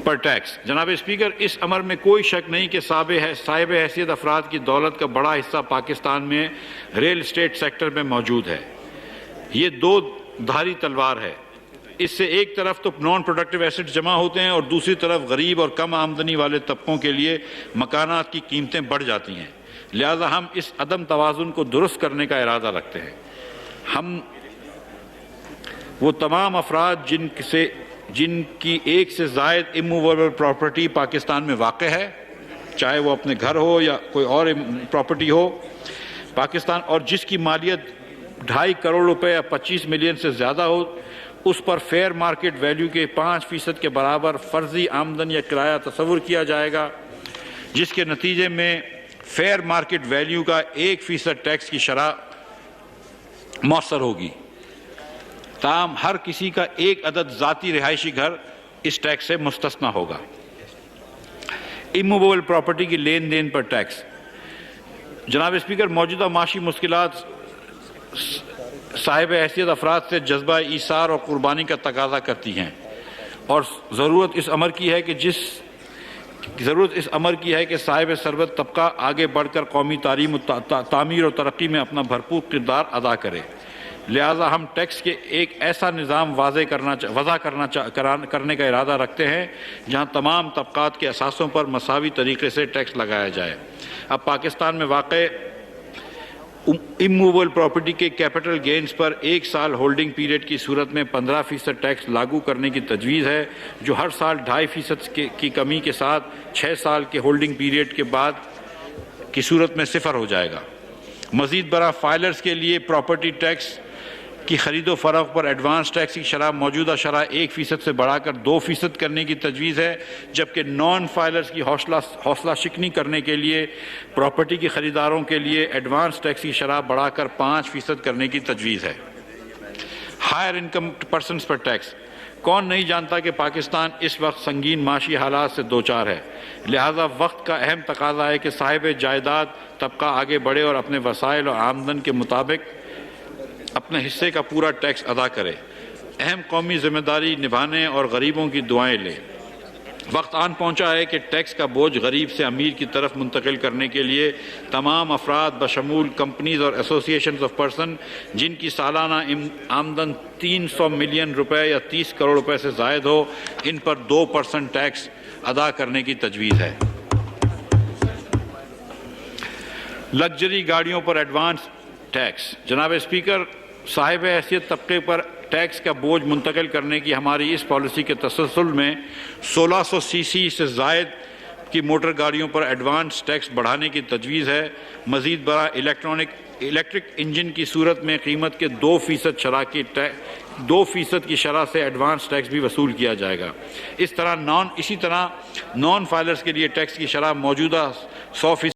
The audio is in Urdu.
پر ٹیکس۔ جناب اسپیکر، اس امر میں کوئی شک نہیں کہ صاحب حیثیت افراد کی دولت کا بڑا حصہ پاکستان میں ریل اسٹیٹ سیکٹر میں موجود ہے۔ یہ دو دھاری تلوار ہے۔ اس سے ایک طرف تو نان پروڈکٹیو ایسٹ جمع ہوتے ہیں اور دوسری طرف غریب اور کم آمدنی والے طبقوں کے لیے مکانات کی قیمتیں بڑھ جاتی ہیں۔ لہذا ہم اس عدم توازن کو درست کرنے کا ارادہ رکھتے ہیں۔ ہم وہ تمام افراد جن کی ایک سے زائد اموویبل پراپرٹی پاکستان میں واقع ہے، چاہے وہ اپنے گھر ہو یا کوئی اور پراپرٹی ہو پاکستان، اور جس کی مالیت 2.5 کروڑ روپے یا 25 ملین سے زیادہ ہو، اس پر فیئر مارکیٹ ویلیو کے 5% کے برابر فرضی آمدن یا کرایہ تصور کیا جائے گا، جس کے نتیجے میں فیئر مارکیٹ ویلیو کا 1% ٹیکس کی شرح مؤثر ہوگی۔ تاہم ہر کسی کا ایک عدد ذاتی رہائشی گھر اس ٹیکس سے مستثنی ہوگا۔ اموویبل پراپرٹی کی لین دین پر ٹیکس۔ جناب اسپیکر، موجودہ معاشی مشکلات صاحب حیثیت افراد سے جذبہ ایثار اور قربانی کا تقاضا کرتی ہیں، اور ضرورت اس امر کی ہے کہ صاحب ثروت طبقہ آگے بڑھ کر قومی تعمیر اور ترقی میں اپنا بھرپور کردار ادا کرے۔ لہذا ہم ٹیکس کے ایک ایسا نظام وضع کرنے کا ارادہ رکھتے ہیں جہاں تمام طبقات کے اثاثوں پر مساوی طریقے سے ٹیکس لگایا جائے۔ اب پاکستان میں واقع اموویبل پراپرٹی کے کیپٹل گینز پر 1 سال ہولڈنگ پیریڈ کی صورت میں 15% ٹیکس لاگو کرنے کی تجویز ہے، جو ہر سال 2.5% کی کمی کے ساتھ 6 سال کے ہولڈنگ پیریڈ کے بعد کی صورت میں 0 ہو جائے گا۔ مزید برآں فائلرز کے لیے پراپرٹی ٹیکس کی خرید و فروخت پر ایڈوانس ٹیکس کی شرح موجودہ شرح 1% سے بڑھا کر 2% کرنے کی تجویز ہے، جبکہ نان فائلرز کی حوصلہ شکنی کرنے کے لیے پراپرٹی کے خریداروں کے لیے ایڈوانس ٹیکس کی شرح بڑھا کر 5% کرنے کی تجویز ہے۔ ہائر انکم پرسنز پر ٹیکس۔ کون نہیں جانتا کہ پاکستان اس وقت سنگین معاشی حالات سے دوچار ہے، لہذا وقت کا اہم تقاضا ہے کہ صاحب جائیداد طبقہ آگے بڑھے اور اپنے وسائل اور آمدن کے مطابق اپنے حصے کا پورا ٹیکس ادا کرے، اہم قومی ذمہ داری نبھانے اور غریبوں کی دعائیں لے۔ وقت آن پہنچا ہے کہ ٹیکس کا بوجھ غریب سے امیر کی طرف منتقل کرنے کے لیے تمام افراد بشمول کمپنیز اور ایسوسیشنز آف پرسن جن کی سالانہ آمدن 300 ملین روپے یا 30 کروڑ روپے سے زائد ہو، ان پر 2% ٹیکس ادا کرنے کی تجویز ہے۔ لگژری گاڑیوں پر ایڈوانس ٹیکس۔ جناب اسپیکر، صاحب حیثیت طبقے پر ٹیکس کا بوجھ منتقل کرنے کی ہماری اس پالیسی کے تسلسل میں 1600 سی سی سے زائد کی موٹر گاڑیوں پر ایڈوانس ٹیکس بڑھانے کی تجویز ہے۔ مزید برآں الیکٹرک انجن کی صورت میں قیمت کے 2% کی شرح سے ایڈوانس ٹیکس بھی وصول کیا جائے گا۔ اسی طرح نان فائلرز کے لیے ٹیکس کی شرح موجودہ 100%